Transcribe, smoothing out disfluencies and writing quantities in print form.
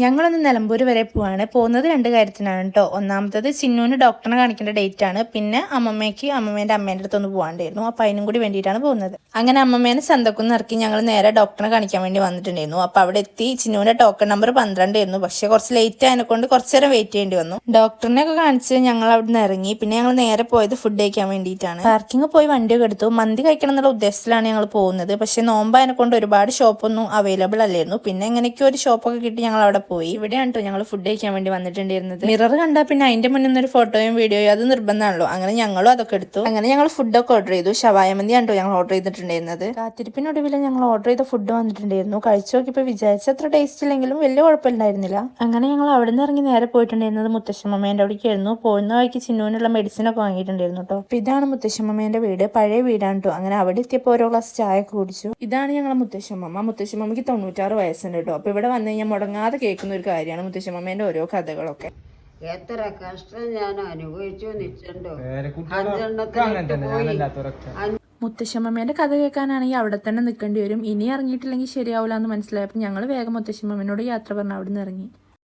ഞങ്ങളൊന്ന് നിലമ്പൂർ വരെ പോവാണ്. പോകുന്നത് 2 കാര്യത്തിനാണ് കേട്ടോ. ഒന്നാമത്തത് ചിന്നൂന് ഡോക്ടറിനെ കാണിക്കേണ്ട ഡേറ്റ് ആണ്. പിന്നെ അമ്മമ്മേൻ്റെ അമ്മേൻ്റെ അടുത്തൊന്ന് പോകാണ്ടായിരുന്നു. അപ്പോൾ അതിനും കൂടി വേണ്ടിയിട്ടാണ് പോകുന്നത്. അങ്ങനെ അമ്മമ്മേനെ ചന്തക്കുന്ന് ഇറക്കി ഞങ്ങൾ നേരെ ഡോക്ടറിനെ കാണിക്കാൻ വേണ്ടി വന്നിട്ടുണ്ടായിരുന്നു. അപ്പോൾ അവിടെ എത്തി. ചിന്നൂൻ്റെ ടോക്കൺ നമ്പർ 12 ആയിരുന്നു. പക്ഷേ കുറച്ച് ലേറ്റ് ആയതിനെക്കൊണ്ട് കുറച്ച് നേരം വെയിറ്റ് ചെയ്യേണ്ടി വന്നു. ഡോക്ടറിനെയൊക്കെ കാണിച്ച് ഞങ്ങൾ അവിടെ നിന്ന് ഇറങ്ങി. പിന്നെ ഞങ്ങൾ നേരെ പോയത് ഫുഡ് കഴിക്കാൻ വേണ്ടിയിട്ടാണ്. പാർക്കിംഗ് പോയി വണ്ടിയൊക്കെ എടുത്തു. മന്തി കഴിക്കണം എന്നുള്ള ഉദ്ദേശത്തിലാണ് ഞങ്ങൾ പോകുന്നത്. പക്ഷേ നോമ്പായതിനെക്കൊണ്ട് ഒരുപാട് ഷോപ്പൊന്നും അവൈലബിൾ അല്ലായിരുന്നു. പിന്നെ എങ്ങനെയൊക്കെ ഒരു ഷോപ്പൊക്കെ കിട്ടി ഞങ്ങൾ അവിടെ പോയി. ഇവിടെയാണ് കേട്ടോ ഞങ്ങൾ ഫുഡ് കഴിക്കാൻ വേണ്ടി വന്നിട്ടുണ്ടായിരുന്നത്. മിറർ കണ്ടാൽ പിന്നെ അതിന്റെ മുന്നിൽ ഒരു ഫോട്ടോയും വീഡിയോയും അത് നിർബന്ധമാണല്ലോ. അങ്ങനെ ഞങ്ങളും അതൊക്കെ എടുത്തു. അങ്ങനെ ഞങ്ങൾ ഫുഡൊക്കെ ഓർഡർ ചെയ്തു. ഷവായ മന്തി ആണ് ഞങ്ങൾ ഓർഡർ ചെയ്തിട്ടുണ്ടായിരുന്നത്. കാത്തിരിപ്പിനൊടുവിൽ ഞങ്ങൾ ഓർഡർ ചെയ്ത ഫുഡ് വന്നിട്ടുണ്ടായിരുന്നു. കഴിച്ചു നോക്കിയപ്പോൾ വിചാരിച്ച അത്ര ടേസ്റ്റ് ഇല്ലെങ്കിലും വലിയ കുഴപ്പമുണ്ടായിരുന്നില്ല. അങ്ങനെ ഞങ്ങൾ അവിടെ നിന്ന് ഇറങ്ങി നേരെ പോയിട്ടുണ്ടായിരുന്നത് മുത്തശ്ശമ്മേൻ്റെ അവിടേക്കായിരുന്നു. പോകുന്ന വഴിക്ക് ചിന്നൂനുള്ള മെഡിസിൻ ഒക്കെ വാങ്ങിയിട്ടുണ്ടായിരുന്നു കേട്ടോ. അപ്പോൾ ഇതാണ് മുത്തശ്ശമ്മേൻ്റെ വീട്. പഴയ വീടാണ് കേട്ടോ. അങ്ങനെ അവിടെ എത്തിയപ്പോൾ ഓരോ ഗ്ലാസ് ചായ ഒക്കെ കുടിച്ചു. ഇതാണ് ഞങ്ങളെ മുത്തശ്ശമ്മയ്ക്ക് 96 വയസ്സുണ്ട് കേട്ടോ. അപ്പോൾ ഇവിടെ വന്നു കഴിഞ്ഞാൽ മുടങ്ങാതെ കേൾക്കുന്ന ഒരു കാര്യമാണ് മുത്തശ്ശമ്മേൻ്റെ ഓരോ കഥകളൊക്കെ. എത്ര കഷ്ടം ഞാൻ അനുഭവിച്ചു നിൽച്ചോ. മുത്തശ്ശമ്മേൻ്റെ കഥ കേൾക്കാനാണെങ്കിൽ അവിടെ തന്നെ നിൽക്കേണ്ടി വരും. ഇനി ഇറങ്ങിയിട്ടില്ലെങ്കിൽ ശരിയാവില്ല എന്ന് മനസ്സിലായപ്പോൾ ഞങ്ങൾ വേഗം മുത്തശ്ശമ്മേനോട് യാത്ര പറഞ്ഞ് അവിടെ നിന്ന് ഇറങ്ങി.